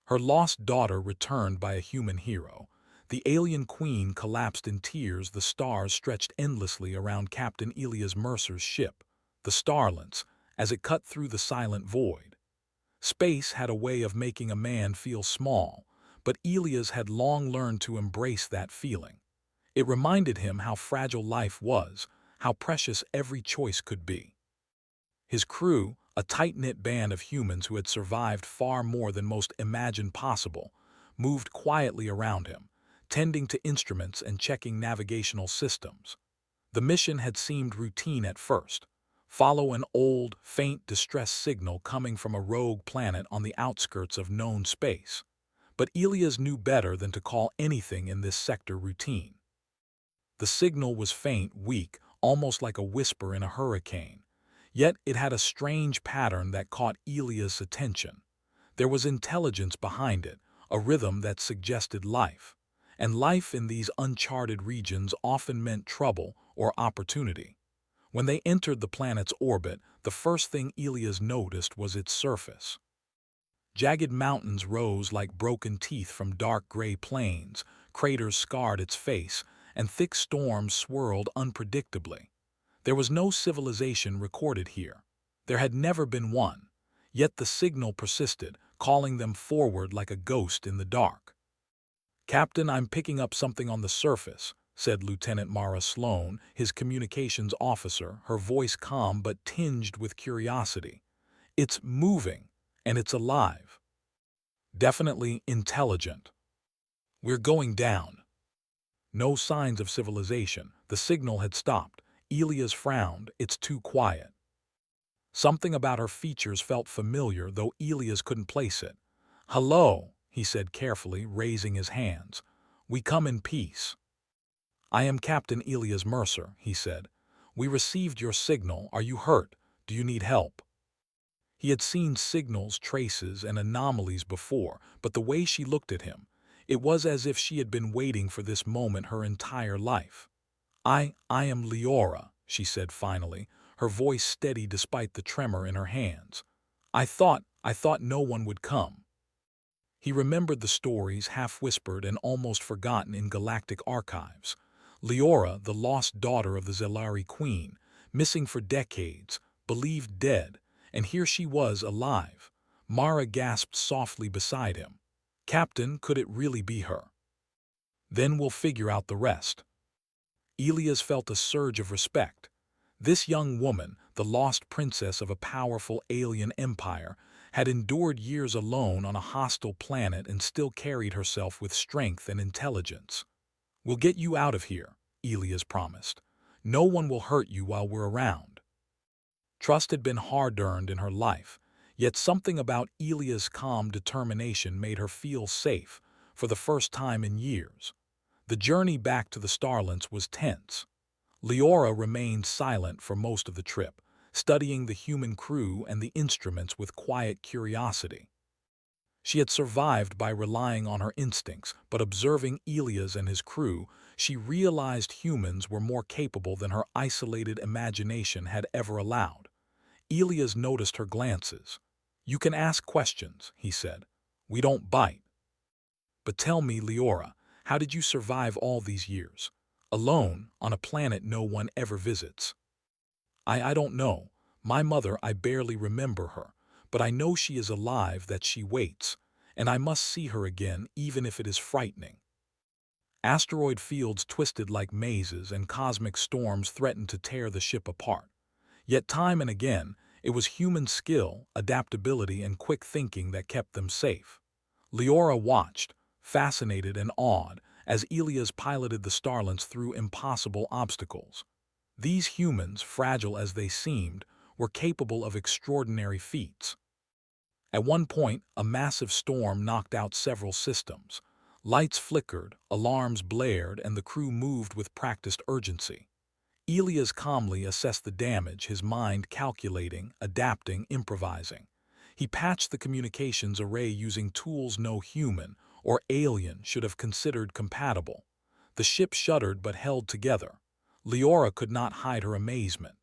Her lost daughter returned by a human hero. The alien queen collapsed in tears. The stars stretched endlessly around Captain Elias Mercer's ship, the Starlance, as it cut through the silent void. Space had a way of making a man feel small, but Elias had long learned to embrace that feeling. It reminded him how fragile life was, how precious every choice could be. His crew, a tight-knit band of humans who had survived far more than most imagined possible, moved quietly around him, tending to instruments and checking navigational systems. The mission had seemed routine at first. Follow an old, faint distress signal coming from a rogue planet on the outskirts of known space. But Elias knew better than to call anything in this sector routine. The signal was faint, weak, almost like a whisper in a hurricane. Yet it had a strange pattern that caught Elias' attention. There was intelligence behind it, a rhythm that suggested life. And life in these uncharted regions often meant trouble or opportunity. When they entered the planet's orbit, the first thing Elias noticed was its surface. Jagged mountains rose like broken teeth from dark gray plains, craters scarred its face, and thick storms swirled unpredictably. There was no civilization recorded here. There had never been one. Yet the signal persisted, calling them forward like a ghost in the dark. "Captain, I'm picking up something on the surface," said Lieutenant Mara Sloan, his communications officer, her voice calm but tinged with curiosity. "It's moving, and it's alive. Definitely intelligent. We're going down." No signs of civilization. The signal had stopped. Elias frowned. "It's too quiet." Something about her features felt familiar, though Elias couldn't place it. "Hello," he said carefully, raising his hands. "We come in peace." "I am Captain Elias Mercer," he said. "We received your signal. Are you hurt? Do you need help?" He had seen signals, traces, and anomalies before, but the way she looked at him, it was as if she had been waiting for this moment her entire life. I am Leora," she said finally, her voice steady despite the tremor in her hands. I thought no one would come." He remembered the stories, half-whispered and almost forgotten in galactic archives. Leora, the lost daughter of the Zelari queen, missing for decades, believed dead, and here she was alive. Mara gasped softly beside him. "Captain, could it really be her?" "Then we'll figure out the rest." Elias felt a surge of respect. This young woman, the lost princess of a powerful alien empire, had endured years alone on a hostile planet and still carried herself with strength and intelligence. "We'll get you out of here," Elias promised. "No one will hurt you while we're around." Trust had been hard-earned in her life, yet something about Elias' calm determination made her feel safe for the first time in years. The journey back to the Starlance was tense. Leora remained silent for most of the trip, studying the human crew and the instruments with quiet curiosity. She had survived by relying on her instincts, but observing Elias and his crew, she realized humans were more capable than her isolated imagination had ever allowed. Elias noticed her glances. "You can ask questions," he said. "We don't bite." "But tell me, Leora, how did you survive all these years? Alone, on a planet no one ever visits?" I don't know. My mother, I barely remember her, but I know she is alive, that she waits, and I must see her again, even if it is frightening." Asteroid fields twisted like mazes and cosmic storms threatened to tear the ship apart. Yet time and again, it was human skill, adaptability, and quick thinking that kept them safe. Leora watched, fascinated and awed, as Elias piloted the Starlance through impossible obstacles. These humans, fragile as they seemed, were capable of extraordinary feats. At one point, a massive storm knocked out several systems. Lights flickered, alarms blared, and the crew moved with practiced urgency. Elias calmly assessed the damage, his mind calculating, adapting, improvising. He patched the communications array using tools no human or alien should have considered compatible. The ship shuddered but held together. Leora could not hide her amazement.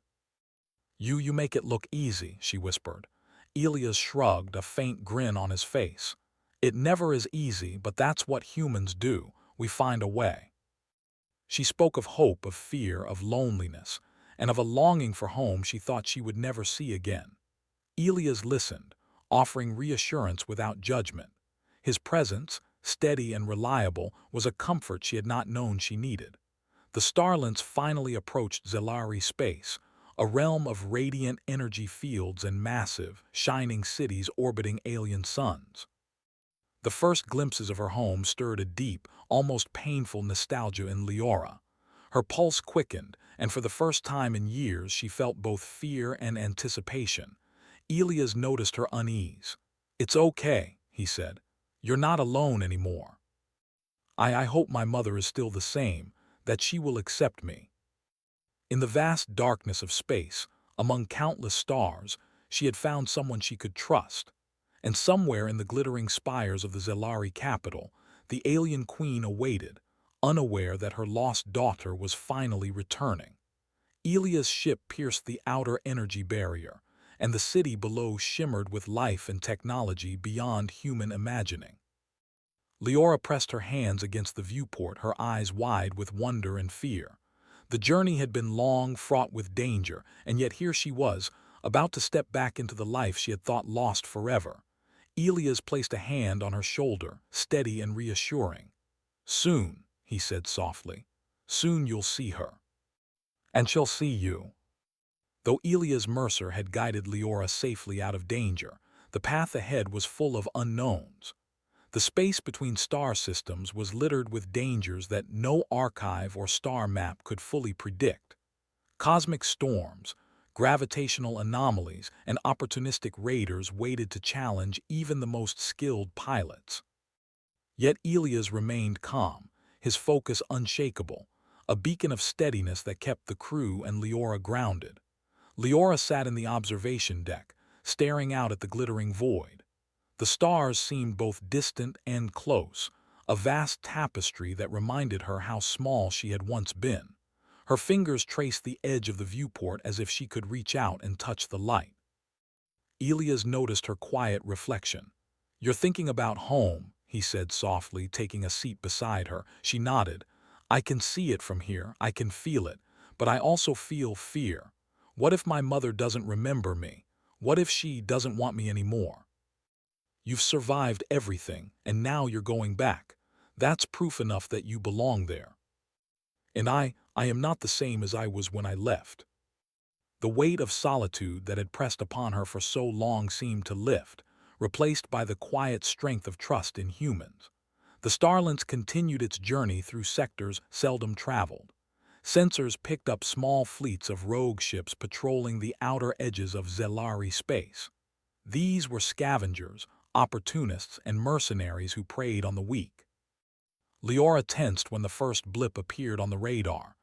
You make it look easy," she whispered. Elias shrugged, a faint grin on his face. It never is easy, but that's what humans do. We find a way. She spoke of hope, of fear, of loneliness, and of a longing for home she thought she would never see again. Elias listened, offering reassurance without judgment. His presence, steady and reliable, was a comfort she had not known she needed. The Starlings finally approached Zelari space, a realm of radiant energy fields and massive, shining cities orbiting alien suns. The first glimpses of her home stirred a deep, almost painful nostalgia in Leora. Her pulse quickened, and for the first time in years she felt both fear and anticipation. Elias noticed her unease. "It's okay," he said. "You're not alone anymore. I hope my mother is still the same, that she will accept me." In the vast darkness of space, among countless stars, she had found someone she could trust. And somewhere in the glittering spires of the Zelari capital, the alien queen awaited, unaware that her lost daughter was finally returning. Elia's ship pierced the outer energy barrier, and the city below shimmered with life and technology beyond human imagining. Leora pressed her hands against the viewport, her eyes wide with wonder and fear. The journey had been long, fraught with danger, and yet here she was, about to step back into the life she had thought lost forever. Elias placed a hand on her shoulder, steady and reassuring. "Soon," he said softly. "Soon you'll see her. And she'll see you." Though Elias Mercer had guided Leora safely out of danger, the path ahead was full of unknowns. The space between star systems was littered with dangers that no archive or star map could fully predict. Cosmic storms, gravitational anomalies, and opportunistic raiders waited to challenge even the most skilled pilots. Yet Elias remained calm, his focus unshakable, a beacon of steadiness that kept the crew and Leora grounded. Leora sat in the observation deck, staring out at the glittering void. The stars seemed both distant and close, a vast tapestry that reminded her how small she had once been. Her fingers traced the edge of the viewport as if she could reach out and touch the light. Elias noticed her quiet reflection. "You're thinking about home," he said softly, taking a seat beside her. She nodded. "I can see it from here, I can feel it, but I also feel fear. What if my mother doesn't remember me? What if she doesn't want me anymore? You've survived everything, and now you're going back. That's proof enough that you belong there. And I am not the same as I was when I left." The weight of solitude that had pressed upon her for so long seemed to lift, replaced by the quiet strength of trust in humans. The Starlings continued its journey through sectors seldom traveled. Sensors picked up small fleets of rogue ships patrolling the outer edges of Zelari space. These were scavengers, opportunists, and mercenaries who preyed on the weak. Leora tensed when the first blip appeared on the radar.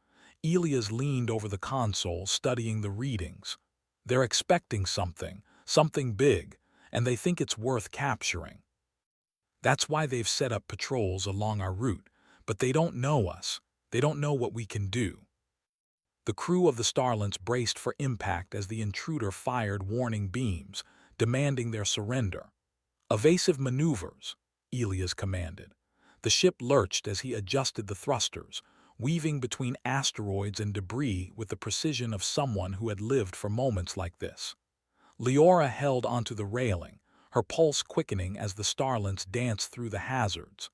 Elias leaned over the console, studying the readings. "They're expecting something, something big, and they think it's worth capturing. That's why they've set up patrols along our route, but they don't know us. They don't know what we can do." The crew of the Starlings braced for impact as the intruder fired warning beams, demanding their surrender. "Evasive maneuvers," Elias commanded. The ship lurched as he adjusted the thrusters, weaving between asteroids and debris with the precision of someone who had lived for moments like this. Leora held onto the railing, her pulse quickening as the Starlings danced through the hazards.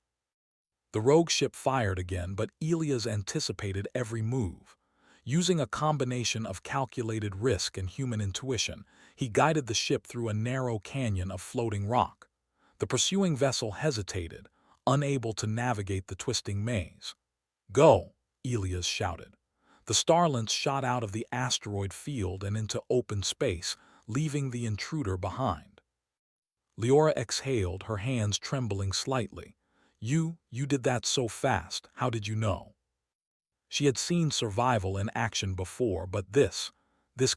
The rogue ship fired again, but Elias anticipated every move. Using a combination of calculated risk and human intuition, he guided the ship through a narrow canyon of floating rock. The pursuing vessel hesitated, unable to navigate the twisting maze. "Go!" Elias shouted. The Starlings shot out of the asteroid field and into open space, leaving the intruder behind. Leora exhaled, her hands trembling slightly. You did that so fast. How did you know?" She had seen survival in action before, but this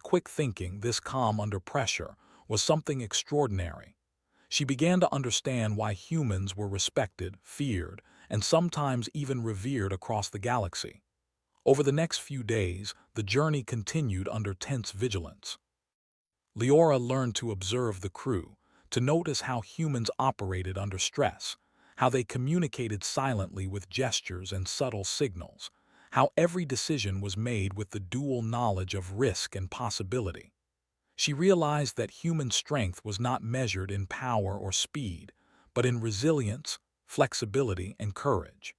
quick thinking, this calm under pressure, was something extraordinary. She began to understand why humans were respected, feared, and sometimes even revered across the galaxy. Over the next few days, the journey continued under tense vigilance. Leora learned to observe the crew, to notice how humans operated under stress, how they communicated silently with gestures and subtle signals, how every decision was made with the dual knowledge of risk and possibility. She realized that human strength was not measured in power or speed, but in resilience, flexibility, and courage.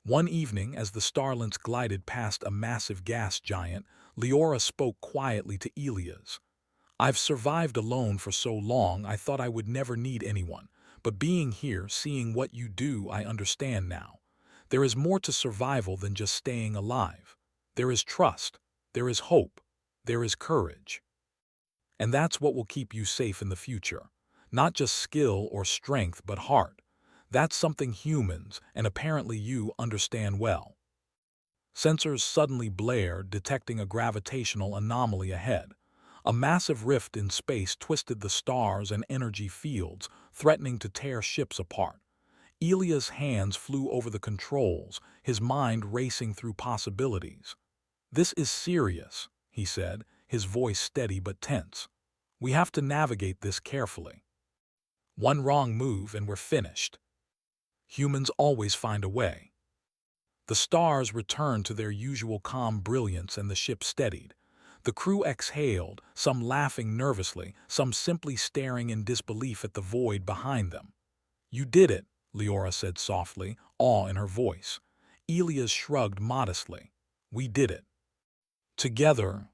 One evening, as the starlets glided past a massive gas giant, Leora spoke quietly to Elias. "I've survived alone for so long I thought I would never need anyone, but being here, seeing what you do, I understand now. There is more to survival than just staying alive. There is trust, there is hope, there is courage. And that's what will keep you safe in the future. Not just skill or strength, but heart. That's something humans, and apparently you, understand well." Sensors suddenly blared, detecting a gravitational anomaly ahead. A massive rift in space twisted the stars and energy fields, threatening to tear ships apart. Elia's hands flew over the controls, his mind racing through possibilities. "This is serious," he said, his voice steady but tense. "We have to navigate this carefully. One wrong move and we're finished. Humans always find a way." The stars returned to their usual calm brilliance and the ship steadied. The crew exhaled, some laughing nervously, some simply staring in disbelief at the void behind them. "You did it," Leora said softly, awe in her voice. Elias shrugged modestly. "We did it. Together."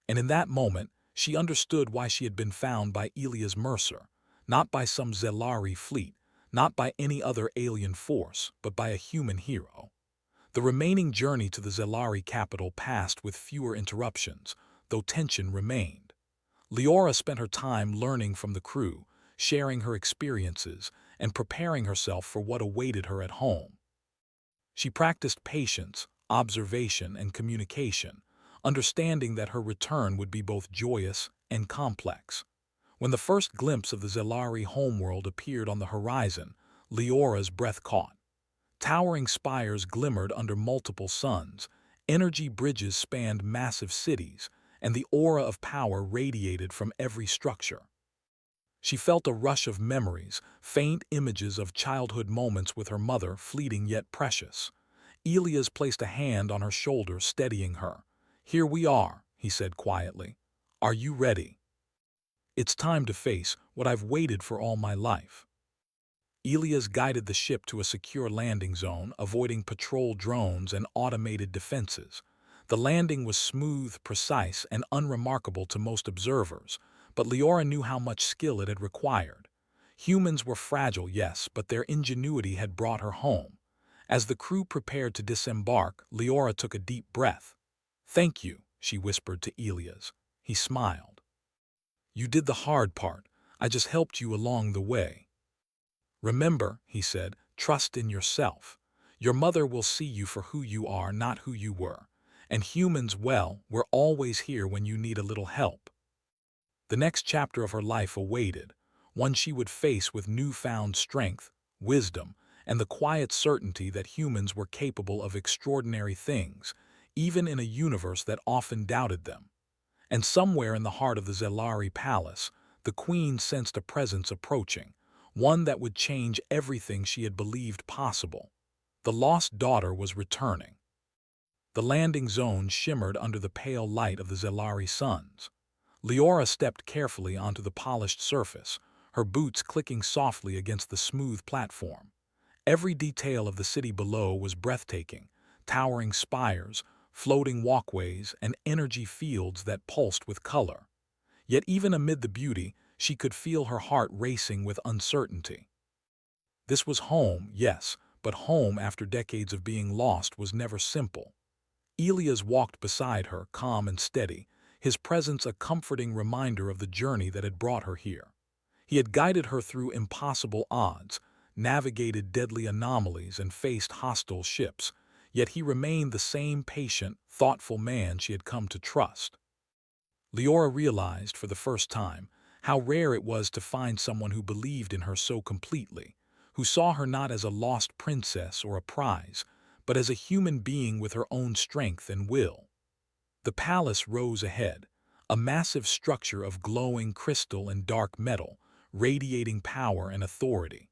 And in that moment, she understood why she had been found by Elias Mercer, not by some Zelari fleet, not by any other alien force, but by a human hero. The remaining journey to the Zelari capital passed with fewer interruptions, though tension remained. Leora spent her time learning from the crew, sharing her experiences, and preparing herself for what awaited her at home. She practiced patience, observation, and communication, understanding that her return would be both joyous and complex. When the first glimpse of the Zelari homeworld appeared on the horizon, Leora's breath caught. Towering spires glimmered under multiple suns, energy bridges spanned massive cities, and the aura of power radiated from every structure. She felt a rush of memories, faint images of childhood moments with her mother, fleeting yet precious. Elias placed a hand on her shoulder, steadying her. "Here we are," he said quietly. "Are you ready? It's time to face what I've waited for all my life." Elias guided the ship to a secure landing zone, avoiding patrol drones and automated defenses. The landing was smooth, precise, and unremarkable to most observers, but Leora knew how much skill it had required. Humans were fragile, yes, but their ingenuity had brought her home. As the crew prepared to disembark, Leora took a deep breath. "Thank you," she whispered to Elias. He smiled. "You did the hard part. I just helped you along the way." "Remember," he said, "trust in yourself. Your mother will see you for who you are, not who you were. And humans, well, we're always here when you need a little help." The next chapter of her life awaited, one she would face with newfound strength, wisdom, and the quiet certainty that humans were capable of extraordinary things, even in a universe that often doubted them. And somewhere in the heart of the Zelari palace, the queen sensed a presence approaching, one that would change everything she had believed possible. The lost daughter was returning. The landing zone shimmered under the pale light of the Zelari suns. Leora stepped carefully onto the polished surface, her boots clicking softly against the smooth platform. Every detail of the city below was breathtaking: towering spires, floating walkways, and energy fields that pulsed with color. Yet even amid the beauty, she could feel her heart racing with uncertainty. This was home, yes, but home after decades of being lost was never simple. Elias walked beside her, calm and steady, his presence a comforting reminder of the journey that had brought her here. He had guided her through impossible odds, navigated deadly anomalies, and faced hostile ships, yet he remained the same patient, thoughtful man she had come to trust. Leora realized, for the first time, how rare it was to find someone who believed in her so completely, who saw her not as a lost princess or a prize, but as a human being with her own strength and will. The palace rose ahead, a massive structure of glowing crystal and dark metal, radiating power and authority.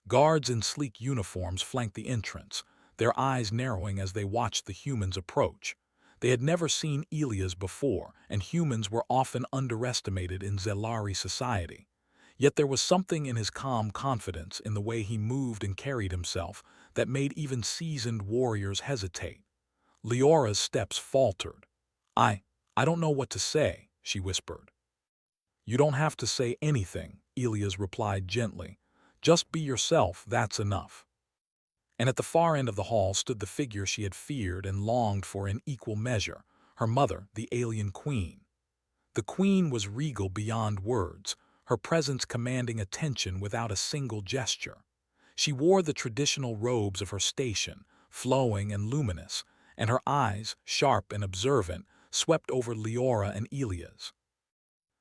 Guards in sleek uniforms flanked the entrance, their eyes narrowing as they watched the humans approach. They had never seen Elias before, and humans were often underestimated in Zelari society. Yet there was something in his calm confidence, in the way he moved and carried himself, that made even seasoned warriors hesitate. Leora's steps faltered. I don't know what to say," she whispered. "You don't have to say anything," Elias replied gently. "Just be yourself, that's enough." And at the far end of the hall stood the figure she had feared and longed for in equal measure, her mother, the alien queen. The queen was regal beyond words, her presence commanding attention without a single gesture. She wore the traditional robes of her station, flowing and luminous, and her eyes, sharp and observant, swept over Leora and Elias.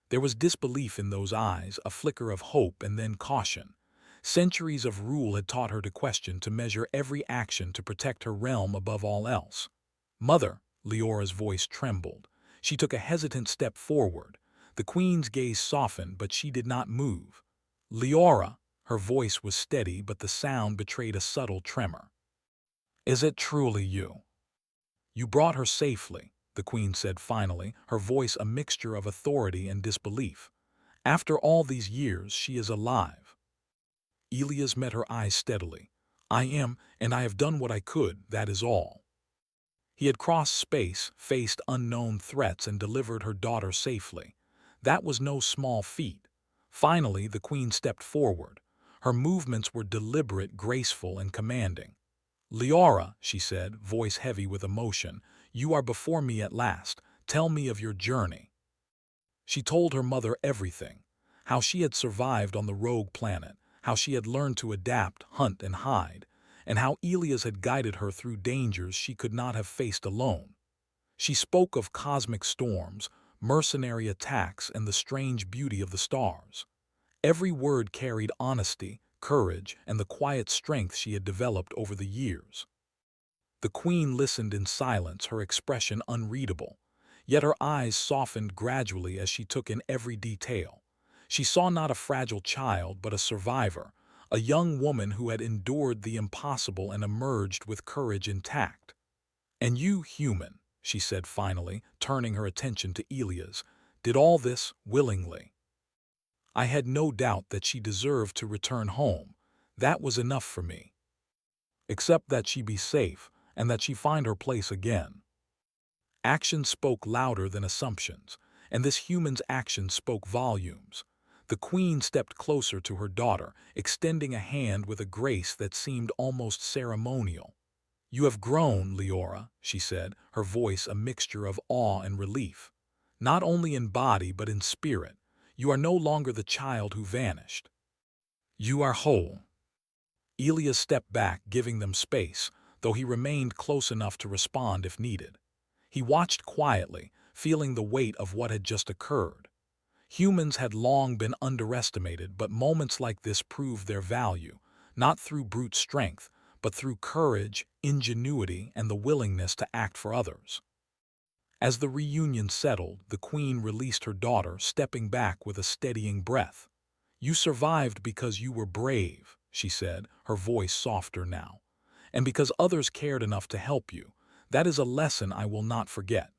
There was disbelief in those eyes, a flicker of hope and then caution. Centuries of rule had taught her to question, to measure every action, to protect her realm above all else. "Mother," Leora's voice trembled. She took a hesitant step forward. The queen's gaze softened, but she did not move. "Leora," her voice was steady, but the sound betrayed a subtle tremor. "Is it truly you?" "You brought her safely," the queen said finally, her voice a mixture of authority and disbelief. "After all these years, she is alive." Elias met her eyes steadily. "I am, and I have done what I could, that is all." He had crossed space, faced unknown threats, and delivered her daughter safely. That was no small feat. Finally, the queen stepped forward. Her movements were deliberate, graceful, and commanding. "Leora," she said, voice heavy with emotion, "you are before me at last. Tell me of your journey." She told her mother everything: how she had survived on the rogue planet, how she had learned to adapt, hunt, and hide, and how Elias had guided her through dangers she could not have faced alone. She spoke of cosmic storms, mercenary attacks, and the strange beauty of the stars. Every word carried honesty, courage, and the quiet strength she had developed over the years. The queen listened in silence, her expression unreadable. Yet her eyes softened gradually as she took in every detail. She saw not a fragile child, but a survivor, a young woman who had endured the impossible and emerged with courage intact. "And you, human," she said finally, turning her attention to Elias, "did all this willingly." I had no doubt that she deserved to return home. That was enough for me. Except that she be safe, and that she find her place again. Action spoke louder than assumptions, and this human's action spoke volumes. The queen stepped closer to her daughter, extending a hand with a grace that seemed almost ceremonial. "You have grown, Leora," she said, her voice a mixture of awe and relief. "Not only in body but in spirit. You are no longer the child who vanished. You are whole." Elias stepped back, giving them space, though he remained close enough to respond if needed. He watched quietly, feeling the weight of what had just occurred. Humans had long been underestimated, but moments like this proved their value, not through brute strength, but through courage, ingenuity, and the willingness to act for others. As the reunion settled, the queen released her daughter, stepping back with a steadying breath. "You survived because you were brave," she said, her voice softer now, "and because others cared enough to help you. That is a lesson I will not forget.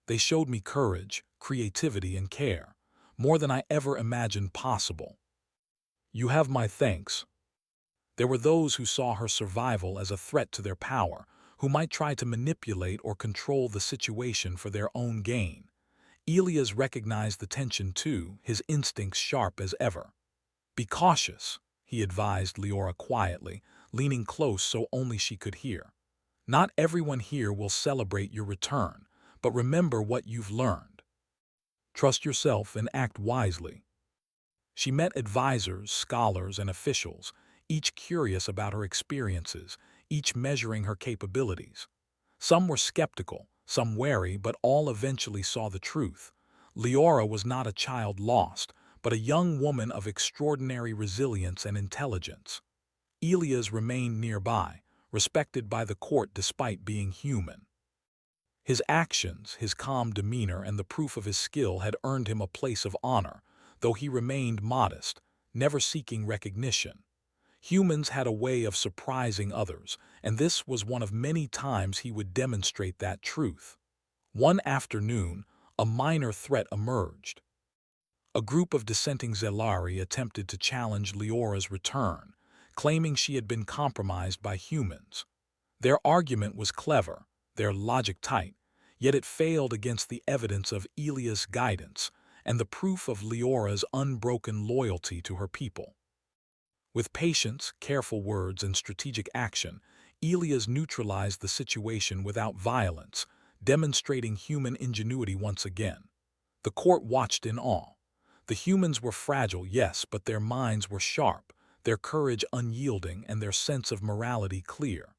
They showed me courage, creativity, and care, more than I ever imagined possible. You have my thanks." There were those who saw her survival as a threat to their power, who might try to manipulate or control the situation for their own gain. Elias recognized the tension too, his instincts sharp as ever. "Be cautious," he advised Leora quietly, leaning close so only she could hear. "Not everyone here will celebrate your return, but remember what you've learned. Trust yourself and act wisely." She met advisors, scholars, and officials, each curious about her experiences, each measuring her capabilities. Some were skeptical, some wary, but all eventually saw the truth. Leora was not a child lost, but a young woman of extraordinary resilience and intelligence. Elias remained nearby, respected by the court despite being human. His actions, his calm demeanor, and the proof of his skill had earned him a place of honor, though he remained modest, never seeking recognition. Humans had a way of surprising others, and this was one of many times he would demonstrate that truth. One afternoon, a minor threat emerged. A group of dissenting Zelari attempted to challenge Leora's return, claiming she had been compromised by humans. Their argument was clever, their logic tight, yet it failed against the evidence of Elia's guidance and the proof of Leora's unbroken loyalty to her people. With patience, careful words, and strategic action, Elias neutralized the situation without violence, demonstrating human ingenuity once again. The court watched in awe. The humans were fragile, yes, but their minds were sharp, their courage unyielding, and their sense of morality clear.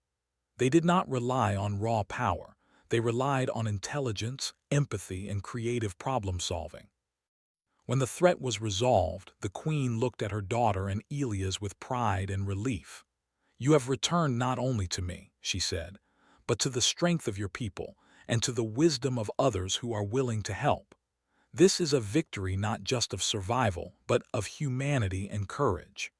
They did not rely on raw power. They relied on intelligence, empathy, and creative problem-solving. When the threat was resolved, the queen looked at her daughter and Elias with pride and relief. "You have returned not only to me," she said, "but to the strength of your people and to the wisdom of others who are willing to help. This is a victory not just of survival, but of humanity and courage."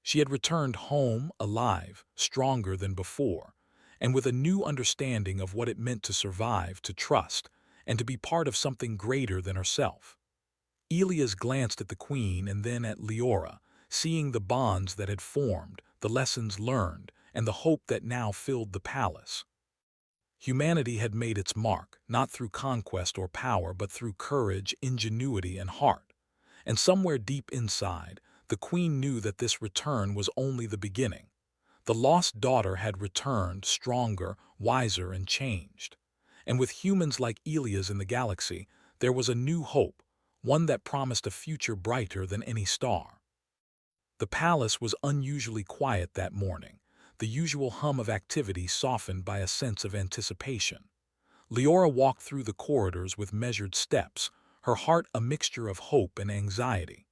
She had returned home, alive, stronger than before, and with a new understanding of what it meant to survive, to trust, and to be part of something greater than herself. Elias glanced at the queen and then at Leora, seeing the bonds that had formed, the lessons learned, and the hope that now filled the palace. Humanity had made its mark, not through conquest or power, but through courage, ingenuity, and heart. And somewhere deep inside, the queen knew that this return was only the beginning. The lost daughter had returned, stronger, wiser, and changed. And with humans like Elias in the galaxy, there was a new hope, one that promised a future brighter than any star. The palace was unusually quiet that morning, the usual hum of activity softened by a sense of anticipation. Leora walked through the corridors with measured steps, her heart a mixture of hope and anxiety.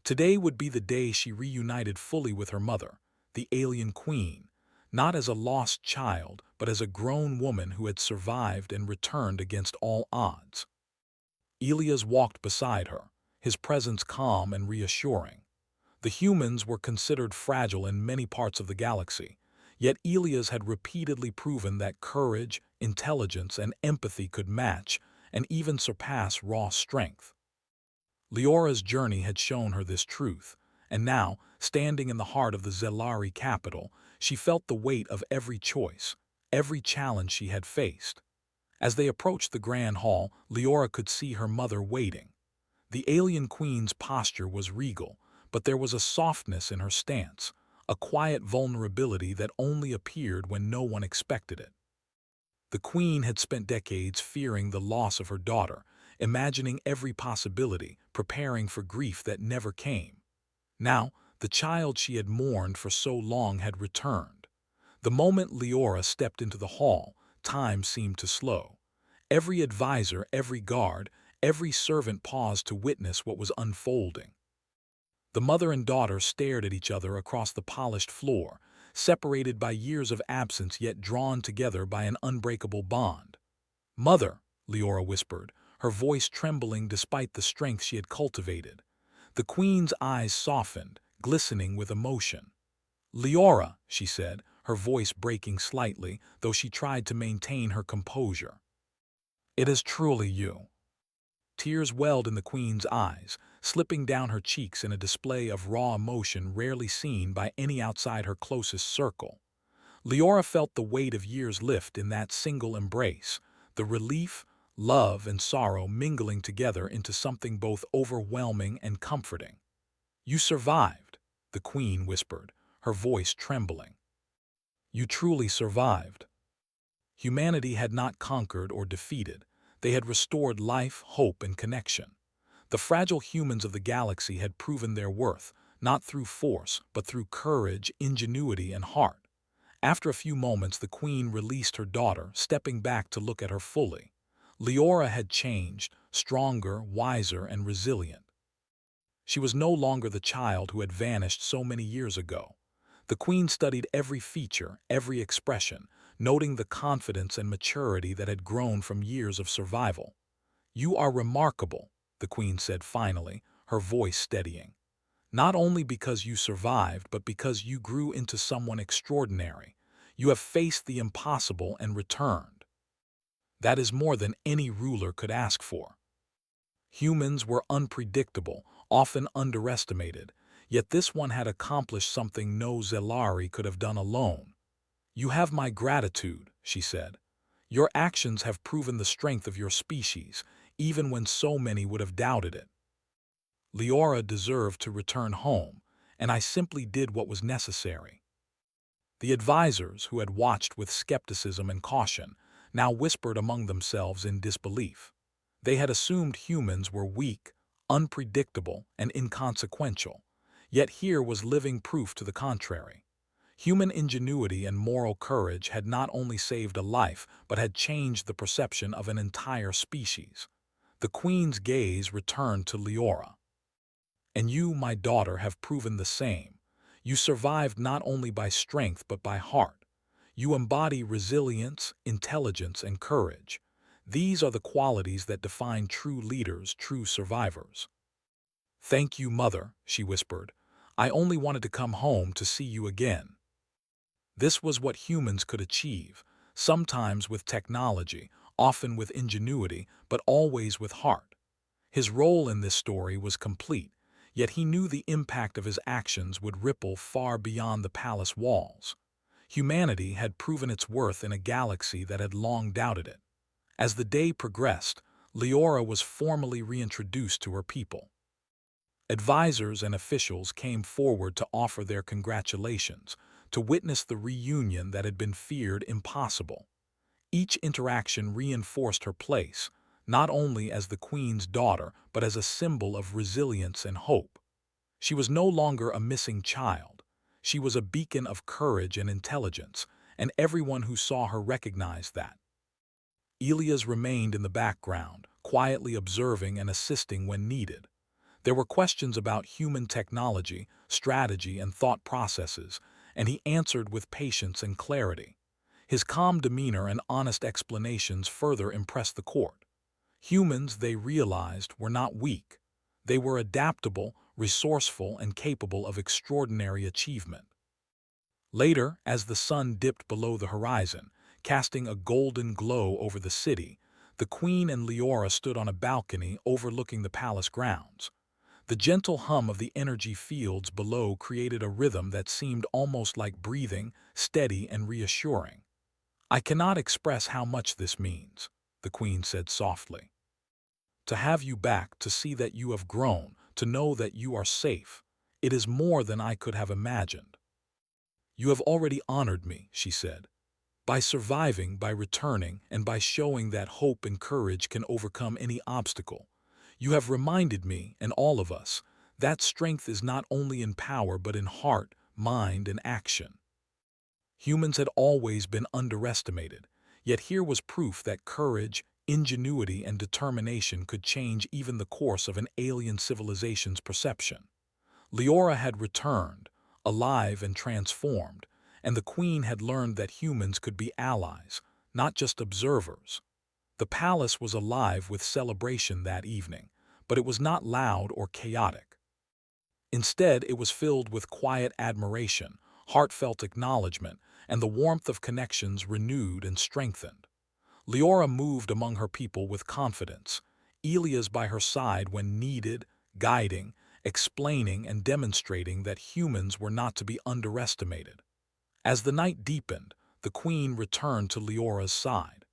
Today would be the day she reunited fully with her mother, the alien queen, not as a lost child, but as a grown woman who had survived and returned against all odds. Elias walked beside her, his presence calm and reassuring. The humans were considered fragile in many parts of the galaxy, yet Elias had repeatedly proven that courage, intelligence, and empathy could match and even surpass raw strength. Leora's journey had shown her this truth, and now, standing in the heart of the Zelari capital, she felt the weight of every choice, every challenge she had faced. As they approached the grand hall, Leora could see her mother waiting. The alien queen's posture was regal, but there was a softness in her stance, a quiet vulnerability that only appeared when no one expected it. The queen had spent decades fearing the loss of her daughter, imagining every possibility, preparing for grief that never came. Now, the child she had mourned for so long had returned. The moment Leora stepped into the hall, time seemed to slow. Every advisor, every guard, every servant paused to witness what was unfolding. The mother and daughter stared at each other across the polished floor, separated by years of absence yet drawn together by an unbreakable bond. "Mother," Leora whispered, her voice trembling despite the strength she had cultivated. The queen's eyes softened, glistening with emotion. "Leora," she said, her voice breaking slightly, though she tried to maintain her composure. "It is truly you." Tears welled in the queen's eyes, slipping down her cheeks in a display of raw emotion rarely seen by any outside her closest circle. Leora felt the weight of years lift in that single embrace, the relief, love, and sorrow mingling together into something both overwhelming and comforting. "You survived," the queen whispered, her voice trembling. "You truly survived." Humanity had not conquered or defeated. They had restored life, hope, and connection. The fragile humans of the galaxy had proven their worth, not through force, but through courage, ingenuity, and heart. After a few moments, the queen released her daughter, stepping back to look at her fully. Leora had changed, stronger, wiser, and resilient. She was no longer the child who had vanished so many years ago. The queen studied every feature, every expression, noting the confidence and maturity that had grown from years of survival. "You are remarkable," the queen said finally, her voice steadying. "Not only because you survived, but because you grew into someone extraordinary. You have faced the impossible and returned. That is more than any ruler could ask for." Humans were unpredictable, often underestimated, yet this one had accomplished something no Zelari could have done alone. "You have my gratitude," she said. "Your actions have proven the strength of your species, even when so many would have doubted it. Leora deserved to return home, and I simply did what was necessary." The advisors, who had watched with skepticism and caution, now whispered among themselves in disbelief. They had assumed humans were weak, unpredictable, and inconsequential, yet here was living proof to the contrary. Human ingenuity and moral courage had not only saved a life, but had changed the perception of an entire species. The Queen's gaze returned to Leora. "And you, my daughter, have proven the same. You survived not only by strength but by heart. You embody resilience, intelligence, and courage. These are the qualities that define true leaders, true survivors." "Thank you, Mother," she whispered. "I only wanted to come home to see you again." This was what humans could achieve, sometimes with technology, often with ingenuity, but always with heart. His role in this story was complete, yet he knew the impact of his actions would ripple far beyond the palace walls. Humanity had proven its worth in a galaxy that had long doubted it. As the day progressed, Leora was formally reintroduced to her people. Advisors and officials came forward to offer their congratulations, to witness the reunion that had been feared impossible. Each interaction reinforced her place, not only as the Queen's daughter, but as a symbol of resilience and hope. She was no longer a missing child. She was a beacon of courage and intelligence, and everyone who saw her recognized that. Elias remained in the background, quietly observing and assisting when needed. There were questions about human technology, strategy, and thought processes, and he answered with patience and clarity. His calm demeanor and honest explanations further impressed the court. Humans, they realized, were not weak. They were adaptable, resourceful, and capable of extraordinary achievement. Later, as the sun dipped below the horizon, casting a golden glow over the city, the Queen and Leora stood on a balcony overlooking the palace grounds. The gentle hum of the energy fields below created a rhythm that seemed almost like breathing, steady and reassuring. "I cannot express how much this means," the Queen said softly. "To have you back, to see that you have grown, to know that you are safe, it is more than I could have imagined." "You have already honored me," she said. "By surviving, by returning, and by showing that hope and courage can overcome any obstacle. You have reminded me, and all of us, that strength is not only in power but in heart, mind, and action." Humans had always been underestimated, yet here was proof that courage, ingenuity, and determination could change even the course of an alien civilization's perception. Leora had returned, alive and transformed, and the Queen had learned that humans could be allies, not just observers. The palace was alive with celebration that evening, but it was not loud or chaotic. Instead, it was filled with quiet admiration, heartfelt acknowledgement, and the warmth of connections renewed and strengthened. Leora moved among her people with confidence, Elias by her side when needed, guiding, explaining, and demonstrating that humans were not to be underestimated. As the night deepened, the Queen returned to Leora's side.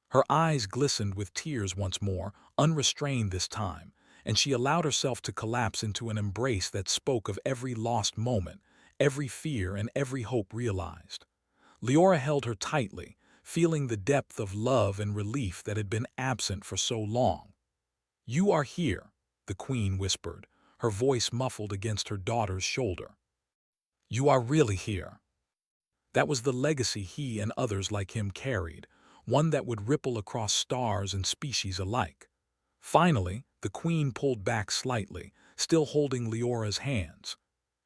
Her eyes glistened with tears once more, unrestrained this time, and she allowed herself to collapse into an embrace that spoke of every lost moment, every fear, and every hope realized. Leora held her tightly, feeling the depth of love and relief that had been absent for so long. "You are here," the Queen whispered, her voice muffled against her daughter's shoulder. "You are really here." That was the legacy he and others like him carried, one that would ripple across stars and species alike. Finally, the Queen pulled back slightly, still holding Leora's hands.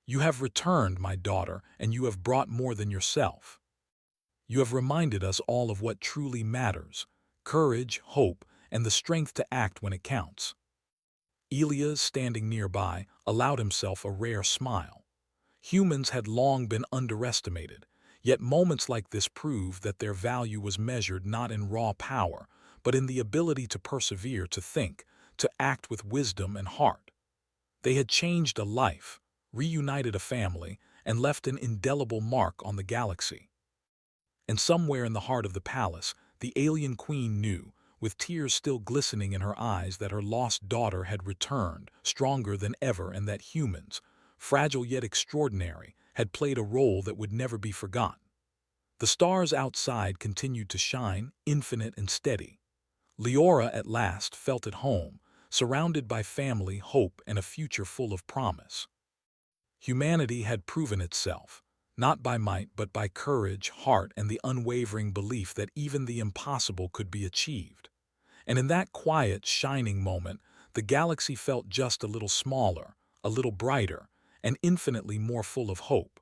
"You have returned, my daughter, and you have brought more than yourself. You have reminded us all of what truly matters: courage, hope, and the strength to act when it counts." Elias, standing nearby, allowed himself a rare smile. Humans had long been underestimated, yet moments like this proved that their value was measured not in raw power, but in the ability to persevere, to think, to act with wisdom and heart. They had changed a life, reunited a family, and left an indelible mark on the galaxy. And somewhere in the heart of the palace, the alien queen knew, with tears still glistening in her eyes, that her lost daughter had returned, stronger than ever, and that humans, fragile yet extraordinary, had played a role that would never be forgotten. The stars outside continued to shine, infinite and steady. Leora at last felt at home, surrounded by family, hope, and a future full of promise. Humanity had proven itself, not by might but by courage, heart, and the unwavering belief that even the impossible could be achieved. And in that quiet, shining moment, the galaxy felt just a little smaller, a little brighter, and infinitely more full of hope.